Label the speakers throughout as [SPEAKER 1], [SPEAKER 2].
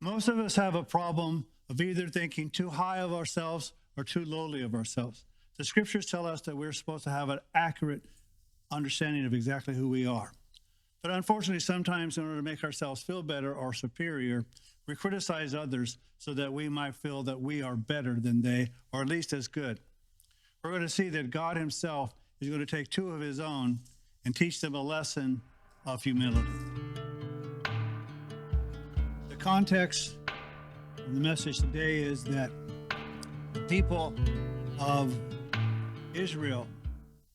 [SPEAKER 1] Most of us have a problem of either thinking too high of ourselves or too lowly of ourselves. The scriptures tell us that we're supposed to have an accurate understanding of exactly who we are. But unfortunately, sometimes in order to make ourselves feel better or superior, we criticize others so that we might feel that we are better than they, or at least as good. We're going to see that God himself is going to take two of his own and teach them a lesson of humility. The context of the message today is that the people of Israel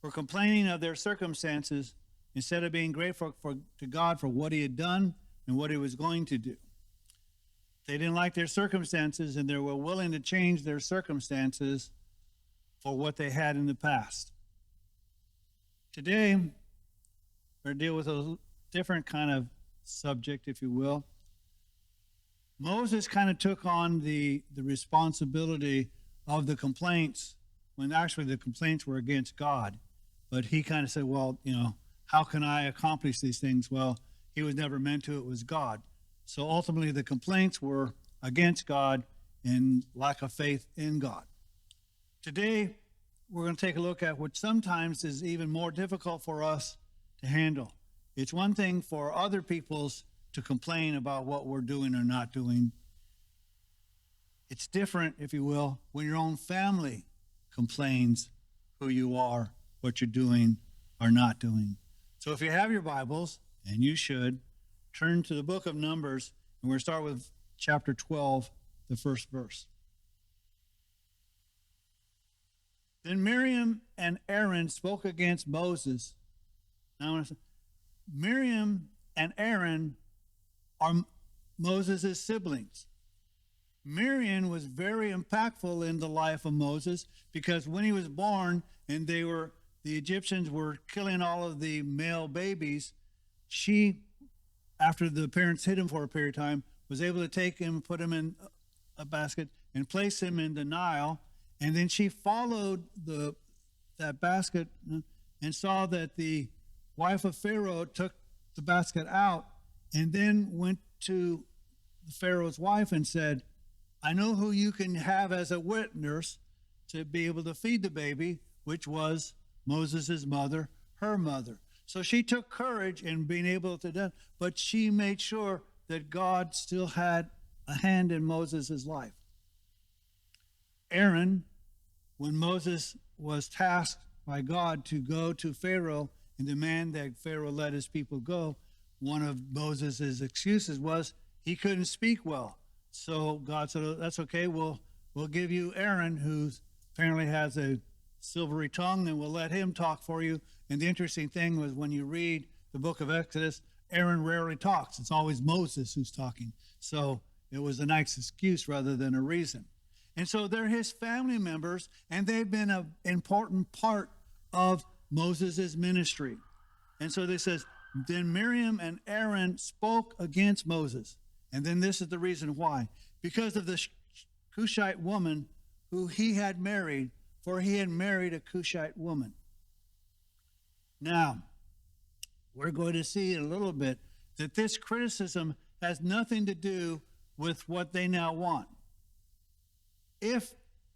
[SPEAKER 1] were complaining of their circumstances instead of being grateful to God for what he had done and what he was going to do. They didn't like their circumstances, and they were willing to change their circumstances for what they had in the past. Today, we're going to deal with a different kind of subject, if you will. Moses kind of took on the responsibility of the complaints when actually the complaints were against God. But he kind of said, well, how can I accomplish these things? Well, he was never meant to. It was God. So ultimately, the complaints were against God and lack of faith in God. Today, we're going to take a look at what sometimes is even more difficult for us to handle. It's one thing for other people's to complain about what we're doing or not doing. It's different, if you will, when your own family complains who you are, what you're doing or not doing. So if you have your Bibles, and you should, turn to the book of Numbers, and we're going to start with chapter 12, the first verse. Then Miriam and Aaron spoke against Moses. Now I want to say, Miriam and Aaron are Moses' siblings. Miriam was very impactful in the life of Moses because when he was born and the Egyptians were killing all of the male babies, she, after the parents hid him for a period of time, was able to take him, put him in a basket, and place him in the Nile. And then she followed that basket and saw that the wife of Pharaoh took the basket out and then went to Pharaoh's wife and said, I know who you can have as a witness to be able to feed the baby, which was Moses' mother, her mother. So she took courage in being able to do that, but she made sure that God still had a hand in Moses' life. Aaron, when Moses was tasked by God to go to Pharaoh and demand that Pharaoh let his people go, one of Moses' excuses was he couldn't speak well. So God said, oh, that's okay, we'll give you Aaron, who apparently has a silvery tongue, and we'll let him talk for you. And the interesting thing was when you read the book of Exodus, Aaron rarely talks. It's always Moses who's talking. So it was a nice excuse rather than a reason. And so they're his family members, and they've been an important part of Moses' ministry. And so this says, then Miriam and Aaron spoke against Moses. And then this is the reason why. Because of the Cushite woman who he had married, for he had married a Cushite woman. Now, we're going to see in a little bit that this criticism has nothing to do with what they now want. If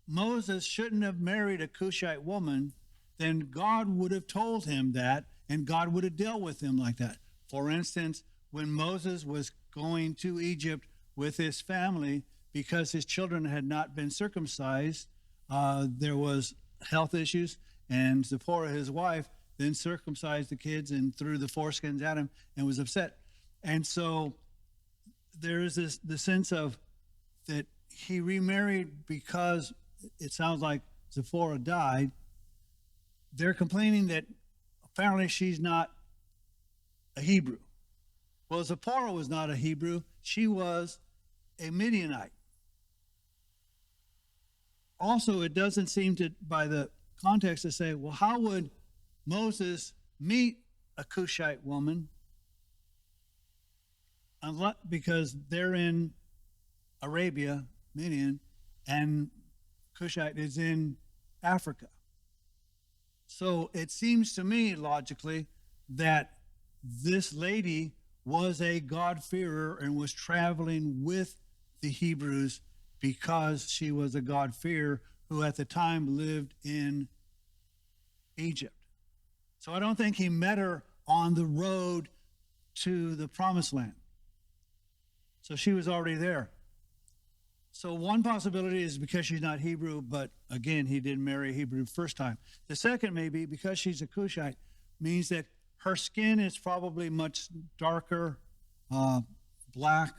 [SPEAKER 1] Moses shouldn't have married a Cushite woman, then God would have told him that, and God would have dealt with him like that. For instance, when Moses was going to Egypt with his family, because his children had not been circumcised, there was health issues, and Zipporah, his wife, then circumcised the kids and threw the foreskins at him and was upset. And so there is the sense of that he remarried because it sounds like Zipporah died. They're complaining that apparently she's not a Hebrew. Well, Zipporah was not a Hebrew. She was a Midianite. Also, it doesn't seem to, by the context, to say, well, how would Moses meet a Cushite woman? Because they're in Arabia, Midian, and Cushite is in Africa. So it seems to me, logically, that this lady was a God-fearer and was traveling with the Hebrews because she was a God-fearer who at the time lived in Egypt. So I don't think he met her on the road to the promised land. So she was already there. So one possibility is because she's not Hebrew, but again, he didn't marry a Hebrew first time. The second may be because she's a Cushite, means that her skin is probably much darker, black,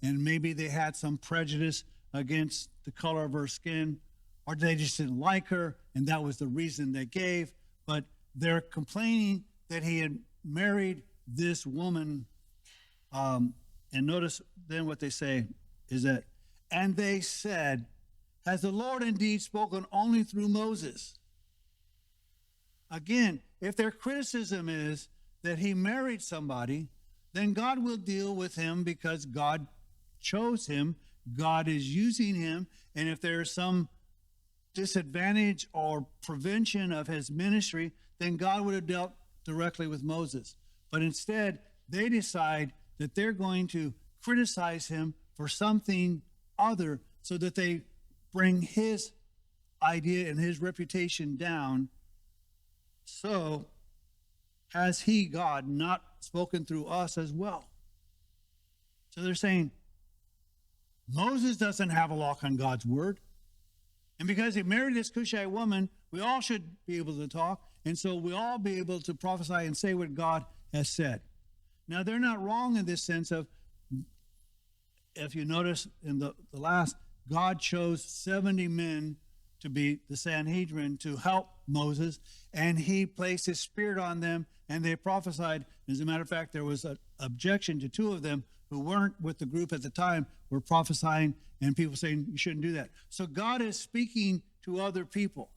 [SPEAKER 1] and maybe they had some prejudice against the color of her skin, or they just didn't like her, and that was the reason they gave. But they're complaining that he had married this woman. And notice then what they say is that, and they said, has the Lord indeed spoken only through Moses? Again, if their criticism is that he married somebody, then God will deal with him because God chose him, God is using him, and if there's some disadvantage or prevention of his ministry, then God would have dealt directly with Moses. But instead, they decide that they're going to criticize him for something other so that they bring his idea and his reputation down. So, has he, God, not spoken through us as well? So they're saying, Moses doesn't have a lock on God's word. And because he married this Cushite woman, we all should be able to talk. And so we'll all be able to prophesy and say what God has said. Now, they're not wrong in this sense of, if you notice in the last, God chose 70 men to be the Sanhedrin to help Moses, and he placed his spirit on them, and they prophesied. As a matter of fact, there was an objection to two of them who weren't with the group at the time, were prophesying, and people saying, you shouldn't do that. So God is speaking to other people.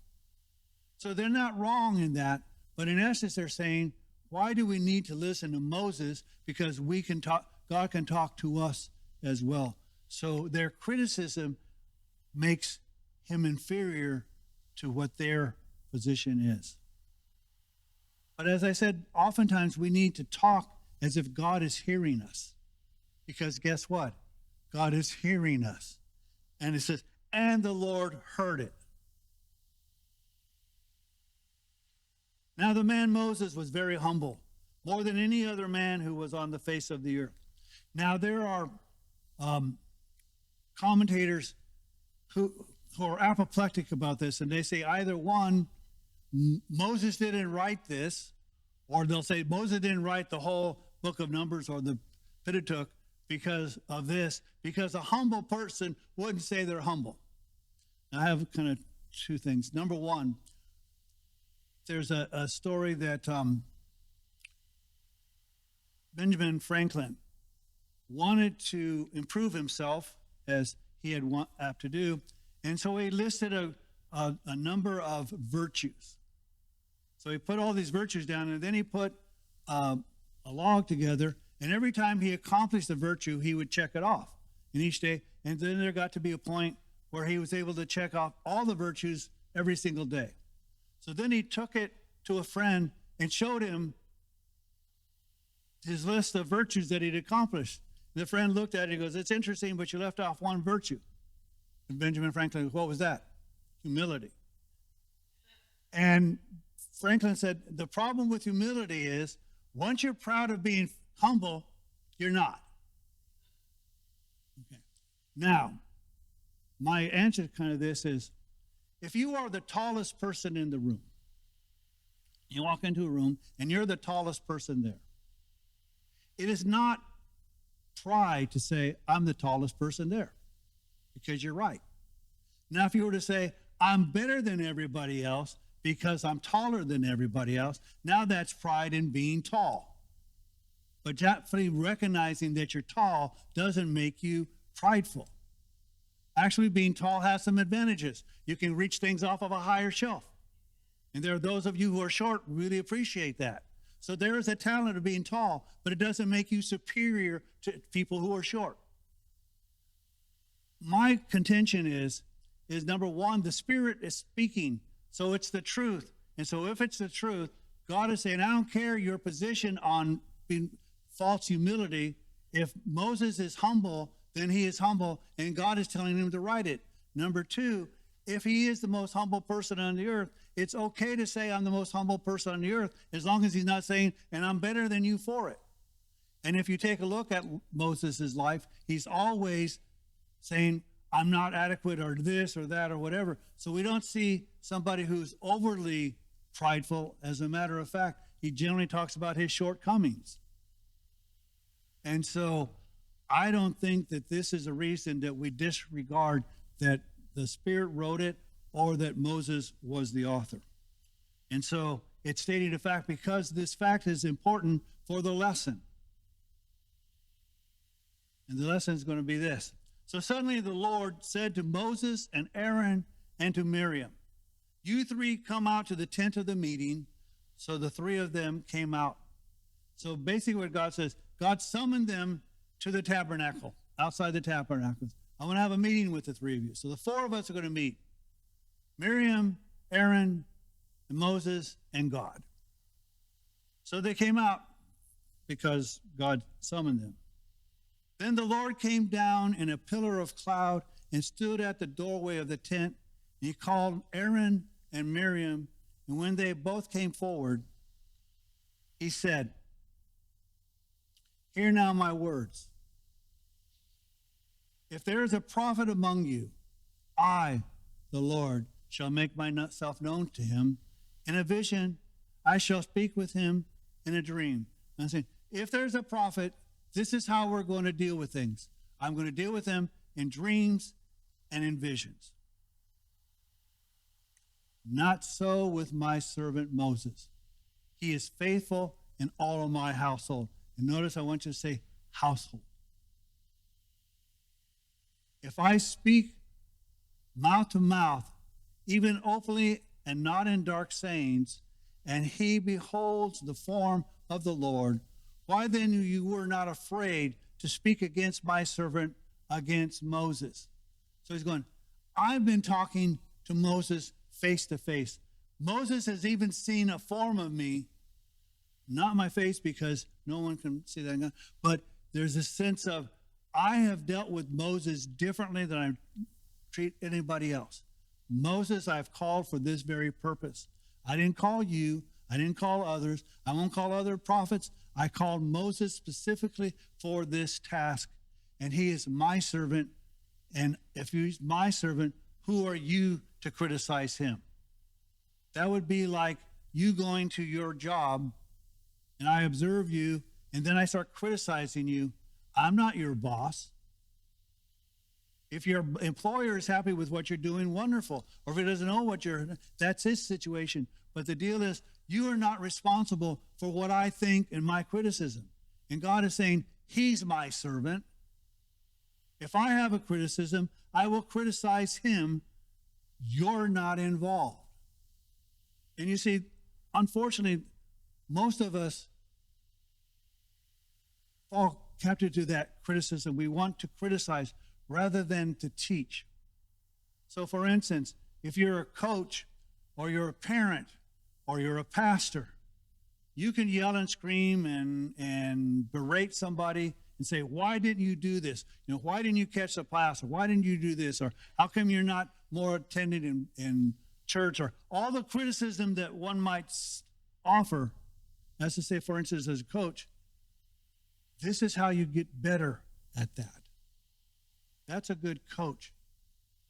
[SPEAKER 1] So they're not wrong in that, but in essence, they're saying, why do we need to listen to Moses? Because we can talk, God can talk to us as well. So their criticism makes him inferior to what their position is. But as I said, oftentimes we need to talk as if God is hearing us. Because guess what? God is hearing us. And it says, and the Lord heard it. Now the man Moses was very humble, more than any other man who was on the face of the earth. Now there are commentators who are apoplectic about this, and they say either one, Moses didn't write this, or they'll say Moses didn't write the whole book of Numbers or the Pentateuch because of this, because a humble person wouldn't say they're humble. I have kind of two things. Number one, there's a story that Benjamin Franklin wanted to improve himself, as he had apt to do, and so he listed a number of virtues. So he put all these virtues down, and then he put a log together, and every time he accomplished a virtue, he would check it off in each day, and then there got to be a point where he was able to check off all the virtues every single day. So then he took it to a friend and showed him his list of virtues that he'd accomplished. And the friend looked at it and goes, it's interesting, but you left off one virtue. And Benjamin Franklin goes, what was that? Humility. And Franklin said, the problem with humility is once you're proud of being humble, you're not. Okay. Now, my answer to kind of this is, if you are the tallest person in the room, you walk into a room and you're the tallest person there, it is not pride to say, I'm the tallest person there, because you're right. Now, if you were to say, I'm better than everybody else because I'm taller than everybody else, now that's pride in being tall. But definitely recognizing that you're tall doesn't make you prideful. Actually, being tall has some advantages. You can reach things off of a higher shelf. And there are those of you who are short who really appreciate that. So there is a talent of being tall, but it doesn't make you superior to people who are short. My contention is number one, the Spirit is speaking, so it's the truth. And so if it's the truth, God is saying, I don't care your position on being false humility. If Moses is humble, then he is humble, and God is telling him to write it. Number two, if he is the most humble person on the earth, it's okay to say I'm the most humble person on the earth, as long as he's not saying, and I'm better than you for it. And if you take a look at Moses' life, he's always saying, I'm not adequate, or this or that or whatever. So we don't see somebody who's overly prideful. As a matter of fact, he generally talks about his shortcomings. And so I don't think that this is a reason that we disregard that the Spirit wrote it or that Moses was the author. And so it's stating a fact because this fact is important for the lesson. And the lesson is going to be this. So suddenly the Lord said to Moses and Aaron and to Miriam, you three come out to the tent of the meeting. So the three of them came out. So basically what God says, God summoned them to the tabernacle, outside the tabernacle. I want to have a meeting with the three of you. So the four of us are going to meet. Miriam, Aaron, and Moses, and God. So they came out because God summoned them. Then the Lord came down in a pillar of cloud and stood at the doorway of the tent. And he called Aaron and Miriam, and when they both came forward, he said, hear now my words. If there is a prophet among you, I, the Lord, shall make myself known to him. In a vision, I shall speak with him in a dream. And I'm saying, if there's a prophet, this is how we're going to deal with things. I'm going to deal with them in dreams and in visions. Not so with my servant Moses. He is faithful in all of my household. And notice I want you to say household. If I speak mouth to mouth, even openly and not in dark sayings, and he beholds the form of the Lord, why then you were not afraid to speak against my servant, against Moses? So he's going, I've been talking to Moses face to face. Moses has even seen a form of me, not my face because no one can see that, but there's a sense of I have dealt with Moses differently than I treat anybody else. Moses I've called for this very purpose. I didn't call you. I didn't call others. I won't call other prophets. I called Moses specifically for this task, and he is my servant. And if he's my servant, who are you to criticize him? That would be like you going to your job, and I observe you, and then I start criticizing you. I'm not your boss. If your employer is happy with what you're doing, wonderful. Or if he doesn't know what that's his situation. But the deal is, you are not responsible for what I think and my criticism. And God is saying, he's my servant. If I have a criticism, I will criticize him. You're not involved. And you see, unfortunately, most of us fall captive to that criticism. We want to criticize rather than to teach. So for instance, if you're a coach or you're a parent or you're a pastor, you can yell and scream and berate somebody and say, why didn't you do this? You know, why didn't you catch the class? Or why didn't you do this? Or how come you're not more attended in church? Or all the criticism that one might offer, as to say, for instance, as a coach, this is how you get better at that. That's a good coach.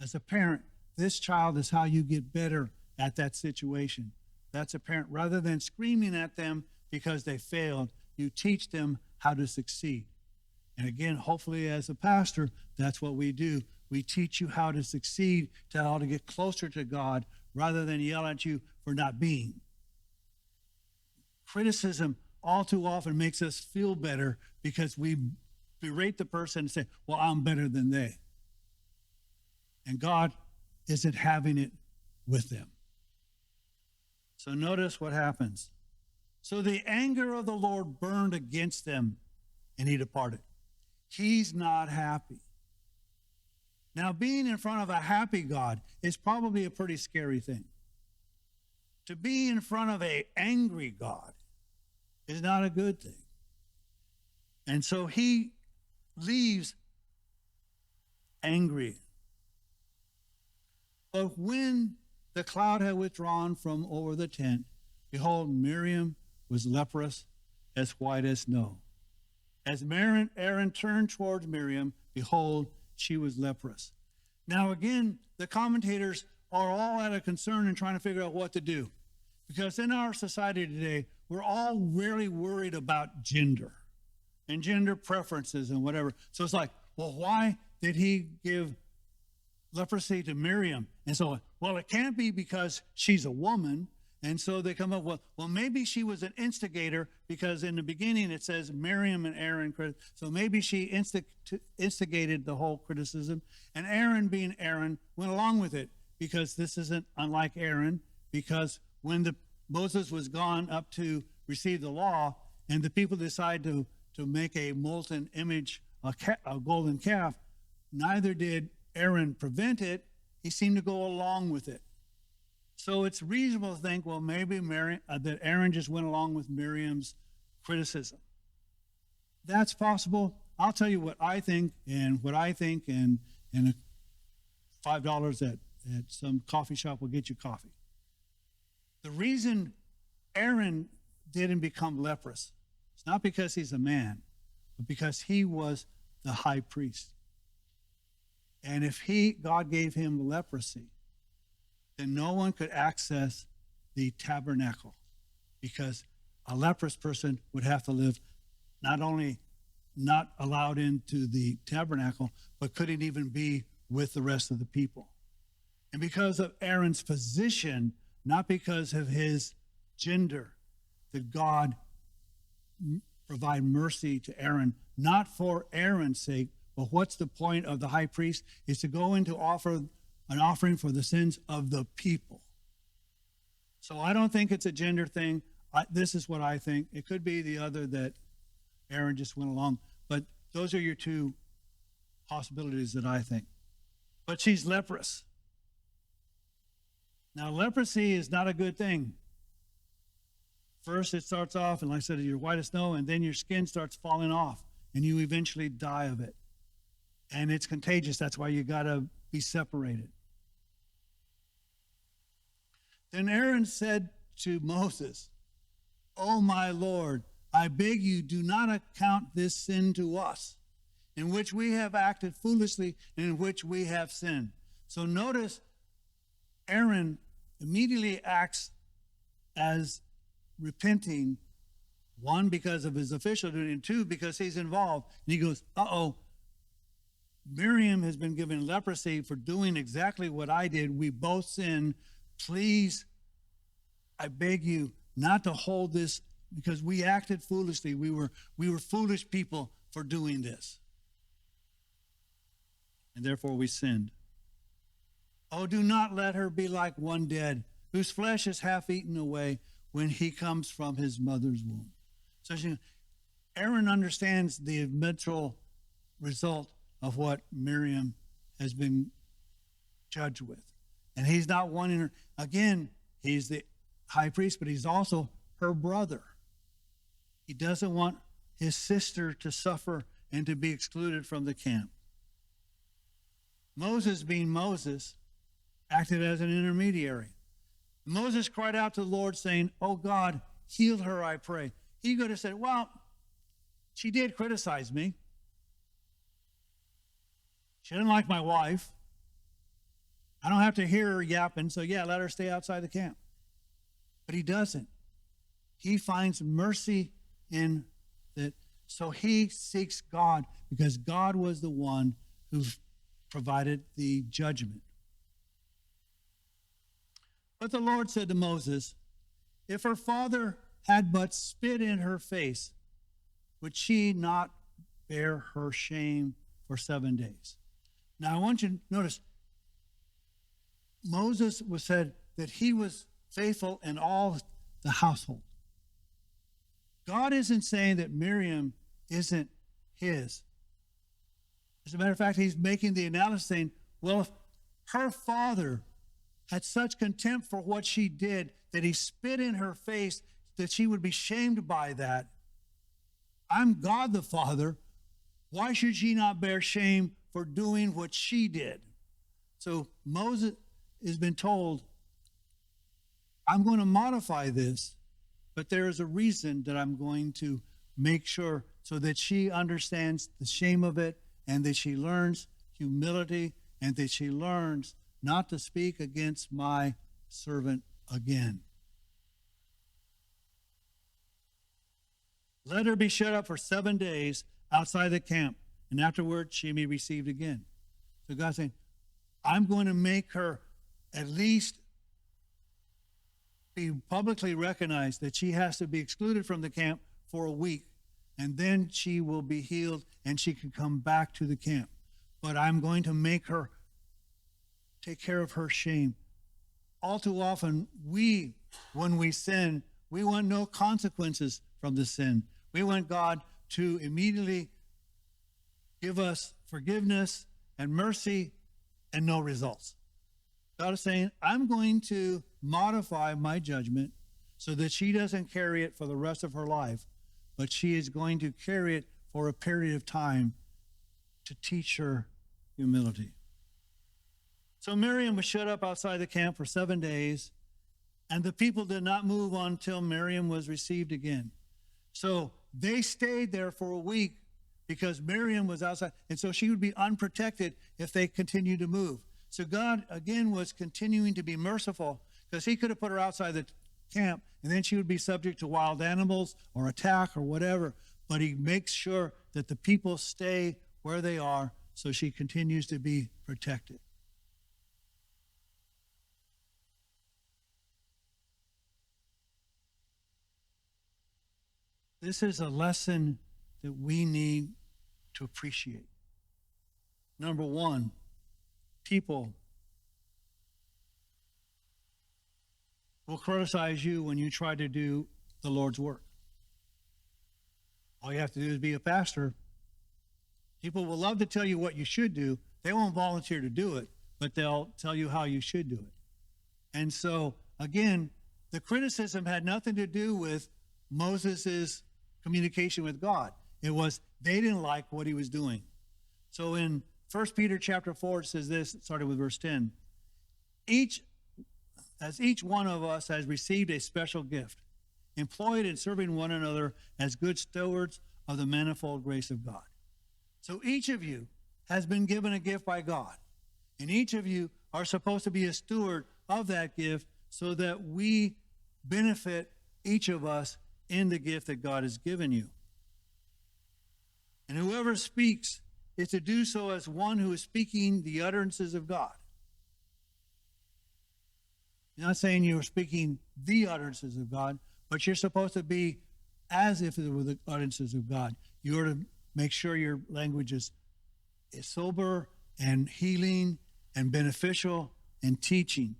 [SPEAKER 1] As a parent, this child is how you get better at that situation. That's a parent. Rather than screaming at them because they failed, you teach them how to succeed. And again, hopefully as a pastor, that's what we do. We teach you how to succeed, to how to get closer to God, rather than yell at you for not being. Criticism all too often makes us feel better because we berate the person and say, well, I'm better than they. And God isn't having it with them. So notice what happens. So the anger of the Lord burned against them, and he departed. He's not happy. Now, being in front of a happy God is probably a pretty scary thing. To be in front of an angry God is not a good thing. And so he leaves angry. But when the cloud had withdrawn from over the tent, behold, Miriam was leprous, as white as snow. As Aaron turned towards Miriam, behold, she was leprous. Now again, the commentators are all at a concern and trying to figure out what to do. Because in our society today, we're all really worried about gender and gender preferences and whatever. So it's like, well, why did he give leprosy to Miriam? And so, well, it can't be because she's a woman. And so they come up with, well, maybe she was an instigator, because in the beginning it says Miriam and Aaron. So maybe she instigated the whole criticism. And Aaron, being Aaron, went along with it, because this isn't unlike Aaron, because when Moses was gone up to receive the law, and the people decide to make a molten image, a golden calf, neither did Aaron prevent it. He seemed to go along with it. So it's reasonable to think, well, maybe that Aaron just went along with Miriam's criticism. That's possible. I'll tell you what I think, and $5 at some coffee shop will get you coffee. The reason Aaron didn't become leprous, it's not because he's a man, but because he was the high priest. And if God gave him leprosy, then no one could access the tabernacle, because a leprous person would have to live not only not allowed into the tabernacle, but couldn't even be with the rest of the people. And because of Aaron's position, not because of his gender, did God provide mercy to Aaron, not for Aaron's sake, but what's the point of the high priest? Is to go in to offer an offering for the sins of the people. So I don't think it's a gender thing. This is what I think. It could be the other, that Aaron just went along. But those are your two possibilities that I think. But she's leprous. Now, leprosy is not a good thing. First, it starts off, and like I said, you're white as snow, and then your skin starts falling off, and you eventually die of it. And it's contagious. That's why you got to be separated. Then Aaron said to Moses, "O my Lord, I beg you, do not account this sin to us, in which we have acted foolishly and in which we have sinned." So notice Aaron immediately acts as repenting, one, because of his official duty, and two, because he's involved. And he goes, Miriam has been given leprosy for doing exactly what I did. We both sinned. Please, I beg you not to hold this, because we acted foolishly. We were foolish people for doing this. And therefore we sinned. Oh, do not let her be like one dead, whose flesh is half eaten away when he comes from his mother's womb. So Aaron understands the eventual result of what Miriam has been judged with. And he's not wanting her. Again, he's the high priest, but he's also her brother. He doesn't want his sister to suffer and to be excluded from the camp. Moses, being Moses, acted as an intermediary. Moses cried out to the Lord, saying, "Oh God, heal her, I pray." He could have said, well, she did criticize me. She didn't like my wife. I don't have to hear her yapping, so yeah, let her stay outside the camp. But he doesn't. He finds mercy in that. So he seeks God, because God was the one who provided the judgment. But the Lord said to Moses, "If her father had but spit in her face, would she not bear her shame for 7 days?" Now I want you to notice, Moses was said that he was faithful in all the household. God isn't saying that Miriam isn't his. As a matter of fact, he's making the analysis saying, well, if her father had such contempt for what she did that he spit in her face, that she would be shamed by that, I'm God the Father. Why should she not bear shame for doing what she did. So Moses has been told, I'm going to modify this, but there is a reason that I'm going to make sure so that she understands the shame of it, and that she learns humility, and that she learns not to speak against my servant again. Let her be shut up for 7 days outside the camp, and afterward she may be received again. So God's saying, I'm going to make her at least be publicly recognized that she has to be excluded from the camp for a week, and then she will be healed and she can come back to the camp. But I'm going to make her take care of her shame. All too often, when we sin, we want no consequences from the sin. We want God to immediately give us forgiveness and mercy and no results. God is saying, I'm going to modify my judgment so that she doesn't carry it for the rest of her life, but she is going to carry it for a period of time to teach her humility. So Miriam was shut up outside the camp for 7 days, and the people did not move on until Miriam was received again. So they stayed there for a week because Miriam was outside, and so she would be unprotected if they continued to move. So God, again, was continuing to be merciful because he could have put her outside the camp, and then she would be subject to wild animals or attack or whatever. But he makes sure that the people stay where they are so she continues to be protected. This is a lesson that we need to appreciate. Number one, people will criticize you when you try to do the Lord's work. All you have to do is be a pastor. People will love to tell you what you should do. They won't volunteer to do it, but they'll tell you how you should do it. And so, again, the criticism had nothing to do with Moses' communication with God. It was they didn't like what he was doing. So in 1 Peter chapter 4, it says this, starting with verse 10. Each one of us has received a special gift, employed in serving one another as good stewards of the manifold grace of God. So each of you has been given a gift by God, and each of you are supposed to be a steward of that gift so that we benefit each of us in the gift that God has given you. And whoever speaks is to do so as one who is speaking the utterances of God. You're not saying you're speaking the utterances of God, but you're supposed to be as if it were the utterances of God. You are to make sure your language is sober and healing and beneficial and teaching.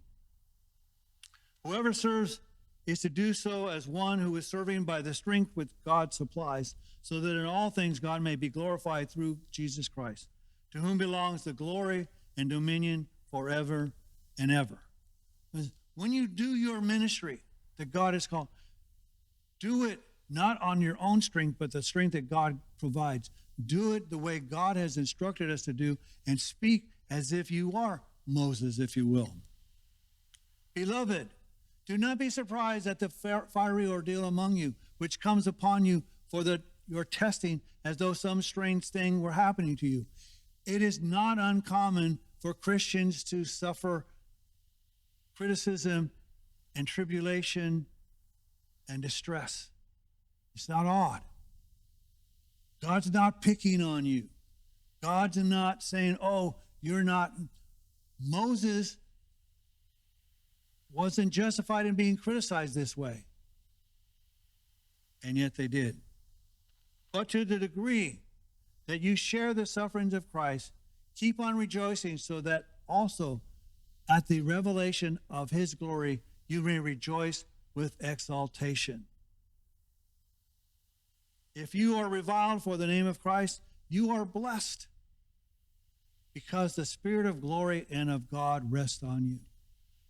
[SPEAKER 1] Whoever serves is to do so as one who is serving by the strength which God supplies, so that in all things God may be glorified through Jesus Christ, to whom belongs the glory and dominion forever and ever. When you do your ministry that God has called, do it not on your own strength, but the strength that God provides. Do it the way God has instructed us to do, and speak as if you are Moses, if you will. Beloved, do not be surprised at the fiery ordeal among you, which comes upon you for your testing, as though some strange thing were happening to you. It is not uncommon for Christians to suffer criticism and tribulation and distress. It's not odd. God's not picking on you. God's not saying, oh, you're not. Moses wasn't justified in being criticized this way. And yet they did. But to the degree that you share the sufferings of Christ, keep on rejoicing, so that also at the revelation of his glory you may rejoice with exaltation. If you are reviled for the name of Christ, you are blessed, because the Spirit of glory and of God rests on you.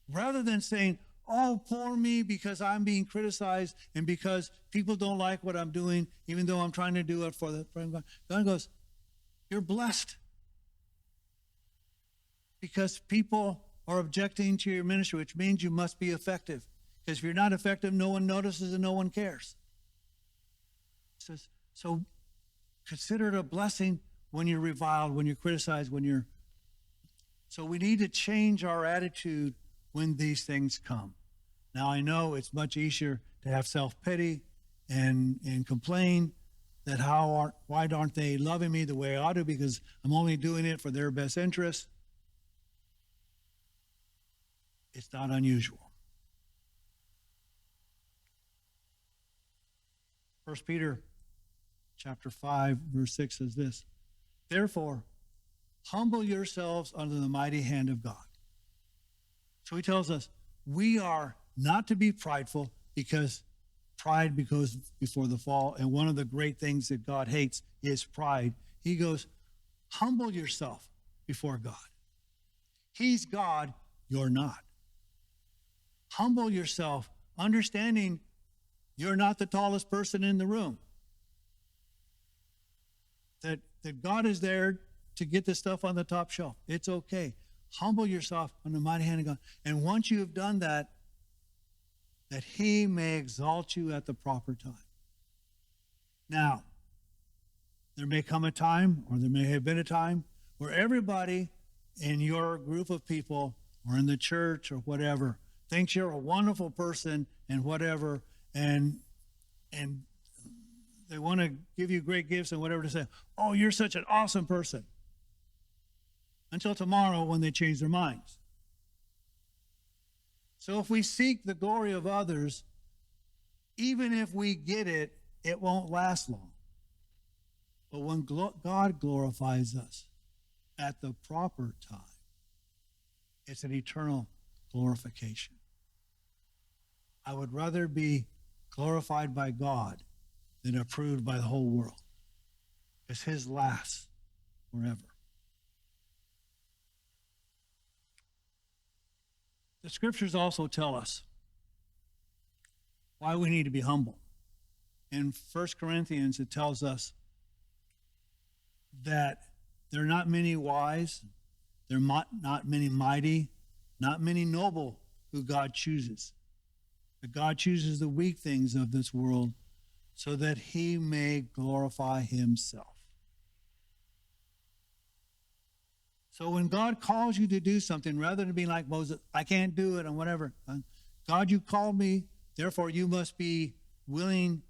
[SPEAKER 1] Rather than saying, oh, poor me, because I'm being criticized and because people don't like what I'm doing, even though I'm trying to do it for the friend of God. God goes, you're blessed. because people are objecting to your ministry, which means you must be effective. Because if you're not effective, no one notices and no one cares. So consider it a blessing when you're reviled, when you're criticized, So we need to change our attitude when these things come. Now, I know it's much easier to have self-pity and complain that why aren't they loving me the way I ought to, because I'm only doing it for their best interest. It's not unusual. 1 Peter chapter 5, verse 6 says this, "Therefore, humble yourselves under the mighty hand of God." So he tells us we are not to be prideful, because pride goes before the fall. And one of the great things that God hates is pride. He goes, humble yourself before God. He's God, you're not. Humble yourself, understanding you're not the tallest person in the room. That God is there to get the stuff on the top shelf. It's okay. Humble yourself on the mighty hand of God. And once you have done that he may exalt you at the proper time. Now, there may come a time, or there may have been a time, where everybody in your group of people, or in the church, or whatever, thinks you're a wonderful person and whatever, and they want to give you great gifts and whatever to say, oh, you're such an awesome person. Until tomorrow when they change their minds. So if we seek the glory of others, even if we get it, it won't last long. But when God glorifies us at the proper time, it's an eternal glorification. I would rather be glorified by God than approved by the whole world, because his lasts forever. The scriptures also tell us why we need to be humble. In 1 Corinthians, it tells us that there are not many wise, there are not many mighty, not many noble who God chooses. But God chooses the weak things of this world so that he may glorify himself. So when God calls you to do something, rather than being like Moses, I can't do it and whatever, God, you called me, therefore you must be willing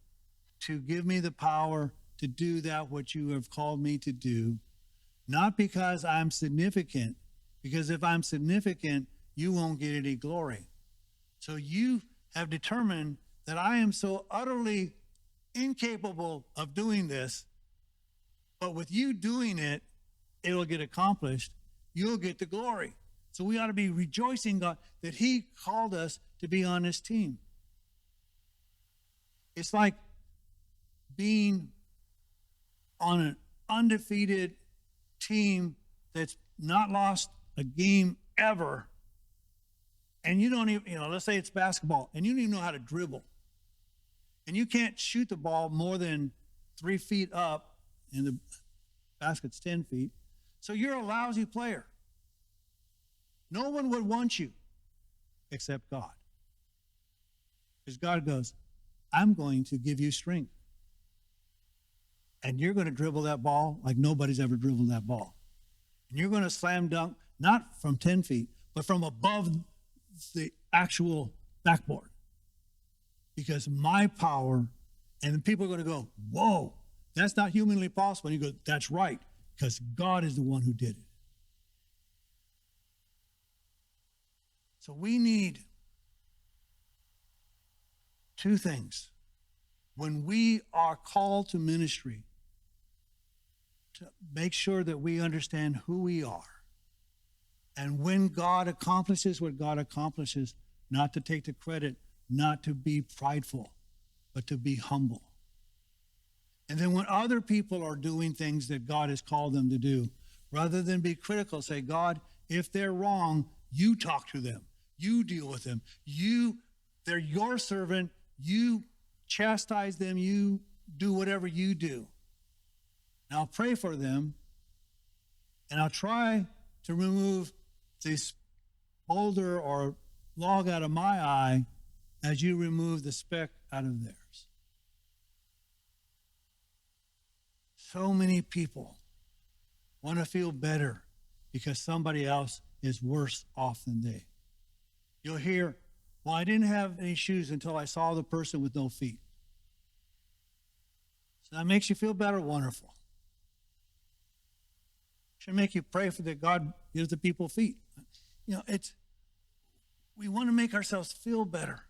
[SPEAKER 1] to give me the power to do that which you have called me to do, not because I'm significant, because if I'm significant, you won't get any glory. So you have determined that I am so utterly incapable of doing this, but with you doing it, it'll get accomplished. You'll get the glory. So we ought to be rejoicing, God, that he called us to be on his team. It's like being on an undefeated team that's not lost a game ever. And you don't even, let's say it's basketball, and you don't even know how to dribble. And you can't shoot the ball more than 3 feet up, and the basket's 10 feet. So you're a lousy player. No one would want you except God. Because God goes, I'm going to give you strength. And you're going to dribble that ball like nobody's ever dribbled that ball. And you're going to slam dunk, not from 10 feet, but from above the actual backboard. Because my power, and people are going to go, whoa, that's not humanly possible. And you go, that's right, because God is the one who did it. So we need two things. When we are called to ministry, to make sure that we understand who we are. And when God accomplishes what God accomplishes, not to take the credit, not to be prideful, but to be humble. And then when other people are doing things that God has called them to do, rather than be critical, say, God, if they're wrong, you talk to them. You deal with them. They're your servant. You chastise them. You do whatever you do. And I'll pray for them, and I'll try to remove this boulder or log out of my eye as you remove the speck out of theirs. So many people want to feel better because somebody else is worse off than they. You'll hear, well, I didn't have any shoes until I saw the person with no feet. So that makes you feel better? Wonderful. Should make you pray for that God gives the people feet. We want to make ourselves feel better.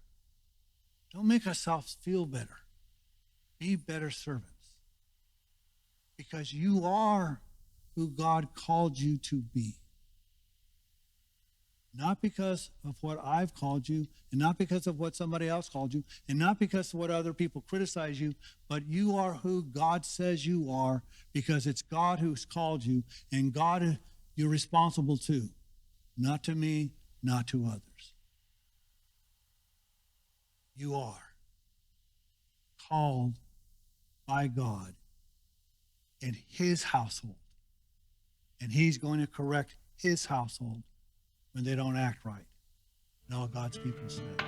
[SPEAKER 1] Don't make ourselves feel better. Be better servants. Because you are who God called you to be. Not because of what I've called you, and not because of what somebody else called you, and not because of what other people criticize you, but you are who God says you are, because it's God who's called you, and God you're responsible to. Not to me, not to others. You are called by God in his household. And he's going to correct his household when they don't act right. And all God's people said.